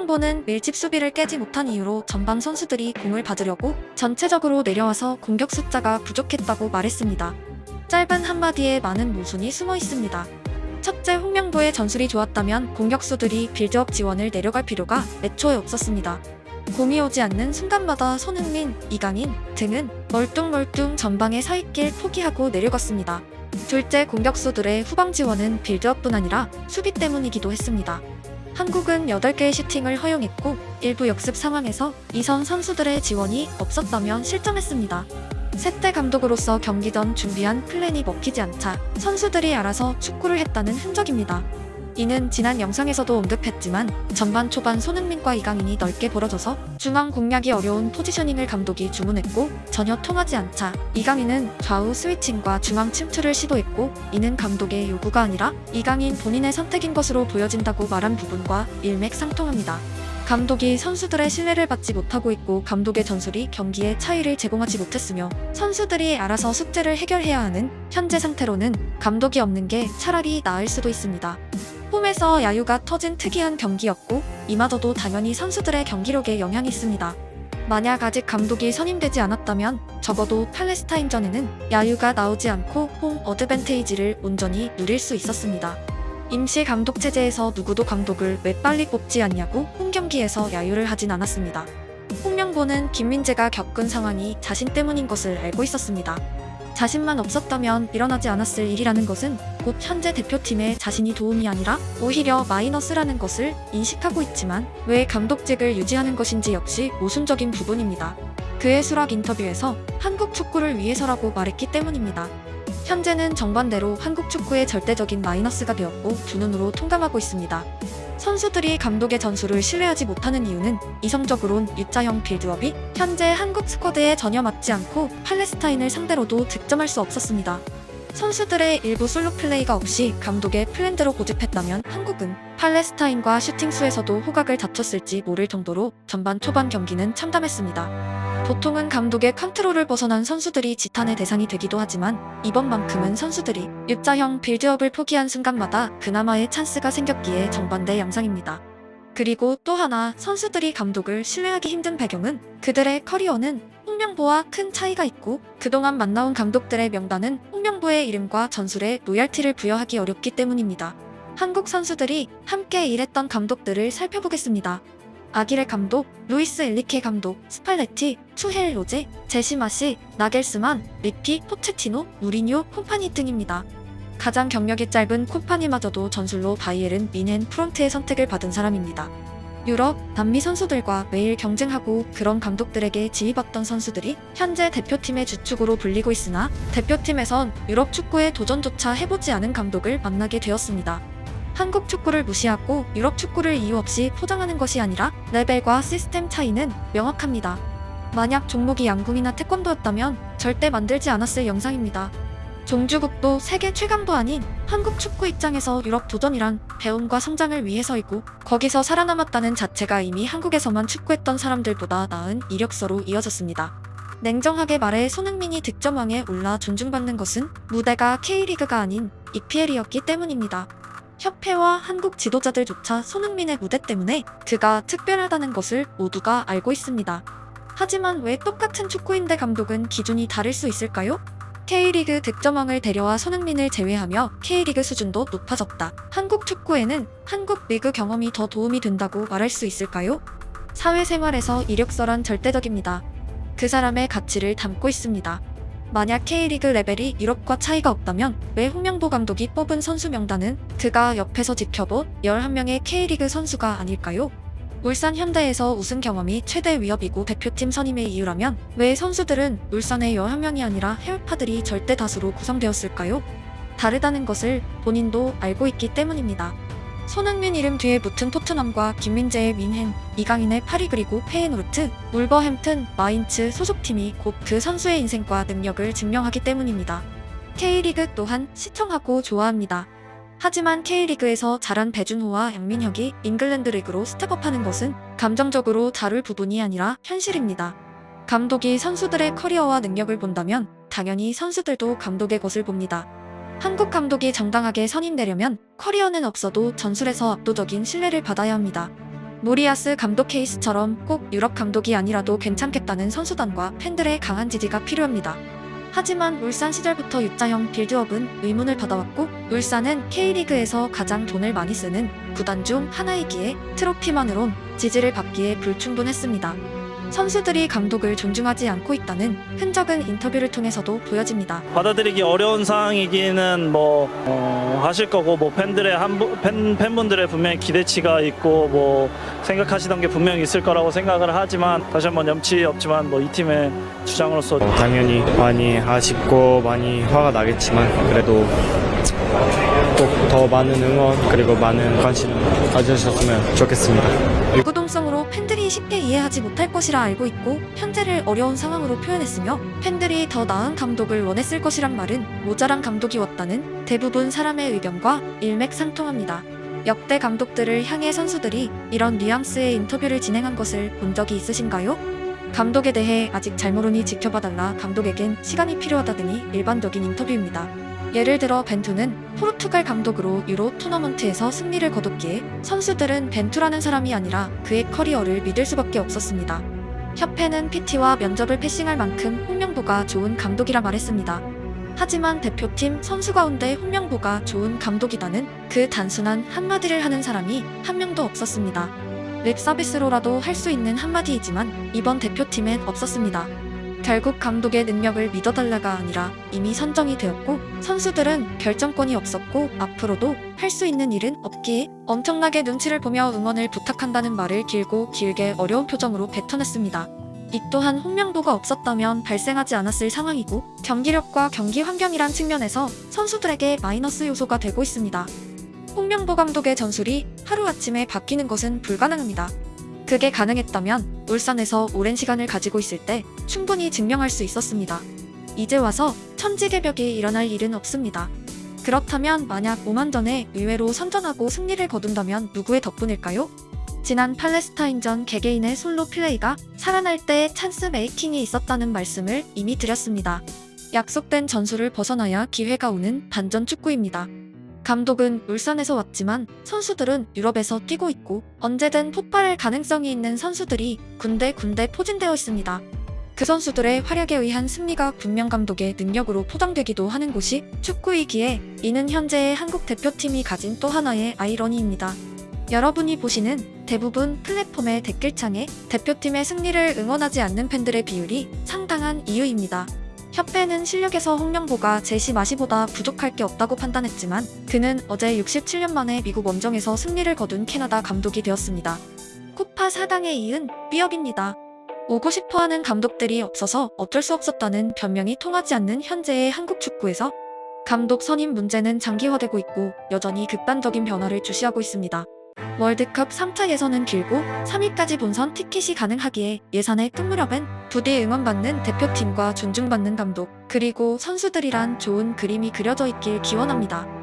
홍명보는 밀집 수비를 깨지 못한 이유로 전방 선수들이 공을 받으려고 전체적으로 내려와서 공격 숫자가 부족했다고 말했습니다. 짧은 한마디에 많은 모순이 숨어 있습니다. 첫째, 홍명보의 전술이 좋았다면 공격수들이 빌드업 지원을 내려갈 필요가 애초에 없었습니다. 공이 오지 않는 순간마다 손흥민, 이강인 등은 멀뚱멀뚱 전방의 사이길 포기하고 내려갔습니다. 둘째, 공격수들의 후방 지원은 빌드업뿐 아니라 수비 때문이기도 했습니다. 한국은 8개의 슈팅을 허용했고 일부 역습 상황에서 이선 선수들의 지원이 없었다면 실점했습니다. 셋째, 감독으로서 경기 전 준비한 플랜이 먹히지 않자 선수들이 알아서 축구를 했다는 흔적입니다. 이는 지난 영상에서도 언급했지만 전반 초반 손흥민과 이강인이 넓게 벌어져서 중앙 공략이 어려운 포지셔닝을 감독이 주문했고 전혀 통하지 않자 이강인은 좌우 스위칭과 중앙 침투를 시도했고 이는 감독의 요구가 아니라 이강인 본인의 선택인 것으로 보여진다고 말한 부분과 일맥상통합니다. 감독이 선수들의 신뢰를 받지 못하고 있고 감독의 전술이 경기에 차이를 제공하지 못했으며 선수들이 알아서 숙제를 해결해야 하는 현재 상태로는 감독이 없는 게 차라리 나을 수도 있습니다. 홈에서 야유가 터진 특이한 경기였고 이마저도 당연히 선수들의 경기력에 영향이 있습니다. 만약 아직 감독이 선임되지 않았다면 적어도 팔레스타인전에는 야유가 나오지 않고 홈 어드밴테이지를 온전히 누릴 수 있었습니다. 임시 감독 체제에서 누구도 감독을 왜 빨리 뽑지 않냐고 홈경기에서 야유를 하진 않았습니다. 홍명보는 김민재가 겪은 상황이 자신 때문인 것을 알고 있었습니다. 자신만 없었다면 일어나지 않았을 일이라는 것은 곧 현재 대표팀에 자신이 도움이 아니라 오히려 마이너스라는 것을 인식하고 있지만 왜 감독직을 유지하는 것인지 역시 모순적인 부분입니다. 그의 수락 인터뷰에서 한국 축구를 위해서라고 말했기 때문입니다. 현재는 정반대로 한국 축구의 절대적인 마이너스가 되었고 두 눈으로 통감하고 있습니다. 선수들이 감독의 전술을 신뢰하지 못하는 이유는 이성적으론 U자형 빌드업이 현재 한국 스쿼드에 전혀 맞지 않고 팔레스타인을 상대로도 득점할 수 없었습니다. 선수들의 일부 솔로 플레이가 없이 감독의 플랜대로 고집했다면 한국은 팔레스타인과 슈팅 수에서도 호각을 다퉜을지 모를 정도로 전반 초반 경기는 참담했습니다. 보통은 감독의 컨트롤을 벗어난 선수들이 지탄의 대상이 되기도 하지만 이번만큼은 선수들이 U자형 빌드업을 포기한 순간마다 그나마의 찬스가 생겼기에 정반대 양상입니다. 그리고 또 하나 선수들이 감독을 신뢰하기 힘든 배경은 그들의 커리어는 홍명보와 큰 차이가 있고 그동안 만나온 감독들의 명단은 홍명보의 이름과 전술에 로얄티를 부여하기 어렵기 때문입니다. 한국 선수들이 함께 일했던 감독들을 살펴보겠습니다. 아기레 감독, 루이스 엔리케 감독, 스팔레티, 투헬 로제, 제시마시, 나겔스만, 리피, 포체티노, 무리뉴, 콤파니 등입니다. 가장 경력이 짧은 콤파니마저도 전술로 바이에른 뮌헨 프론트의 선택을 받은 사람입니다. 유럽, 남미 선수들과 매일 경쟁하고 그런 감독들에게 지휘받던 선수들이 현재 대표팀의 주축으로 불리고 있으나 대표팀에선 유럽 축구에 도전조차 해보지 않은 감독을 만나게 되었습니다. 한국 축구를 무시하고 유럽 축구를 이유 없이 포장하는 것이 아니라 레벨과 시스템 차이는 명확합니다. 만약 종목이 양궁이나 태권도였다면 절대 만들지 않았을 영상입니다. 종주국도 세계 최강도 아닌 한국 축구 입장에서 유럽 도전이란 배움과 성장을 위해서이고 거기서 살아남았다는 자체가 이미 한국에서만 축구했던 사람들보다 나은 이력서로 이어졌습니다. 냉정하게 말해 손흥민이 득점왕에 올라 존중받는 것은 무대가 K리그가 아닌 EPL이었기 때문입니다. 협회와 한국 지도자들조차 손흥민의 무대 때문에 그가 특별하다는 것을 모두가 알고 있습니다. 하지만 왜 똑같은 축구인데 감독은 기준이 다를 수 있을까요? K리그 득점왕을 데려와 손흥민을 제외하며 K리그 수준도 높아졌다. 한국 축구에는 한국 리그 경험이 더 도움이 된다고 말할 수 있을까요? 사회생활에서 이력서란 절대적입니다. 그 사람의 가치를 담고 있습니다. 만약 K리그 레벨이 유럽과 차이가 없다면 왜 홍명보 감독이 뽑은 선수 명단은 그가 옆에서 지켜본 11명의 K리그 선수가 아닐까요? 울산 현대에서 우승 경험이 최대 위협이고 대표팀 선임의 이유라면 왜 선수들은 울산의 11명이 아니라 해외파들이 절대 다수로 구성되었을까요? 다르다는 것을 본인도 알고 있기 때문입니다. 손흥민 이름 뒤에 붙은 토트넘과 김민재의 뮌헨, 이강인의 파리 그리고 페예노르트, 울버햄튼, 마인츠 소속팀이 곧 그 선수의 인생과 능력을 증명하기 때문입니다. K리그 또한 시청하고 좋아합니다. 하지만 K리그에서 잘한 배준호와 양민혁이 잉글랜드 리그로 스텝업하는 것은 감정적으로 다룰 부분이 아니라 현실입니다. 감독이 선수들의 커리어와 능력을 본다면 당연히 선수들도 감독의 것을 봅니다. 한국 감독이 정당하게 선임되려면 커리어는 없어도 전술에서 압도적인 신뢰를 받아야 합니다. 모리아스 감독 케이스처럼 꼭 유럽 감독이 아니라도 괜찮겠다는 선수단과 팬들의 강한 지지가 필요합니다. 하지만 울산 시절부터 U자형 빌드업은 의문을 받아왔고 울산은 K리그에서 가장 돈을 많이 쓰는 구단 중 하나이기에 트로피만으론 지지를 받기에 불충분했습니다. 선수들이 감독을 존중하지 않고 있다는 흔적은 인터뷰를 통해서도 보여집니다. 받아들이기 어려운 상황이기는 하실 거고 팬분들의 분명히 기대치가 있고 생각하시던 게 분명히 있을 거라고 생각을 하지만 다시 한번 염치 없지만 이 팀의 주장으로서 당연히 많이 아쉽고 많이 화가 나겠지만 그래도 꼭 더 많은 응원 그리고 많은 관심 가져주셨으면 좋겠습니다. 유구동성으로 팬들이 쉽게 이해하지 못할 것이라 알고 있고 현재를 어려운 상황으로 표현했으며 팬들이 더 나은 감독을 원했을 것이란 말은 모자란 감독이 왔다는 대부분 사람의 의견과 일맥상통합니다. 역대 감독들을 향해 선수들이 이런 뉘앙스의 인터뷰를 진행한 것을 본 적이 있으신가요? 감독에 대해 아직 잘 모르니 지켜봐달라, 감독에겐 시간이 필요하다 등이 일반적인 인터뷰입니다. 예를 들어 벤투는 포르투갈 감독으로 유로 토너먼트에서 승리를 거뒀기에 선수들은 벤투라는 사람이 아니라 그의 커리어를 믿을 수밖에 없었습니다. 협회는 PT와 면접을 패싱할 만큼 홍명보가 좋은 감독이라 말했습니다. 하지만 대표팀 선수 가운데 홍명보가 좋은 감독이다는 그 단순한 한마디를 하는 사람이 한 명도 없었습니다. 립 서비스로라도 할 수 있는 한마디이지만 이번 대표팀엔 없었습니다. 결국 감독의 능력을 믿어달라가 아니라 이미 선정이 되었고 선수들은 결정권이 없었고 앞으로도 할 수 있는 일은 없기에 엄청나게 눈치를 보며 응원을 부탁한다는 말을 길고 길게 어려운 표정으로 뱉어냈습니다. 이 또한 홍명보가 없었다면 발생하지 않았을 상황이고 경기력과 경기 환경이란 측면에서 선수들에게 마이너스 요소가 되고 있습니다. 홍명보 감독의 전술이 하루아침에 바뀌는 것은 불가능합니다. 그게 가능했다면 울산에서 오랜 시간을 가지고 있을 때 충분히 증명할 수 있었습니다. 이제 와서 천지개벽이 일어날 일은 없습니다. 그렇다면 만약 오만전에 의외로 선전하고 승리를 거둔다면 누구의 덕분일까요? 지난 팔레스타인전 개개인의 솔로 플레이가 살아날 때 찬스 메이킹이 있었다는 말씀을 이미 드렸습니다. 약속된 전술을 벗어나야 기회가 오는 반전 축구입니다. 감독은 울산에서 왔지만 선수들은 유럽에서 뛰고 있고 언제든 폭발할 가능성이 있는 선수들이 군데군데 포진되어 있습니다. 그 선수들의 활약에 의한 승리가 분명 감독의 능력으로 포장되기도 하는 곳이 축구이기에 이는 현재의 한국 대표팀이 가진 또 하나의 아이러니입니다. 여러분이 보시는 대부분 플랫폼의 댓글창에 대표팀의 승리를 응원하지 않는 팬들의 비율이 상당한 이유입니다. 협회는 실력에서 홍명보가 제시 마시보다 부족할 게 없다고 판단했지만 그는 어제 67년 만에 미국 원정에서 승리를 거둔 캐나다 감독이 되었습니다. 코파 4강에 이은 B업입니다. 오고 싶어하는 감독들이 없어서 어쩔 수 없었다는 변명이 통하지 않는 현재의 한국 축구에서 감독 선임 문제는 장기화되고 있고 여전히 극단적인 변화를 주시하고 있습니다. 월드컵 3차 예선은 길고 3위까지 본선 티켓이 가능하기에 예산의 끝무렵엔 부디 응원받는 대표팀과 존중받는 감독 그리고 선수들이란 좋은 그림이 그려져 있길 기원합니다.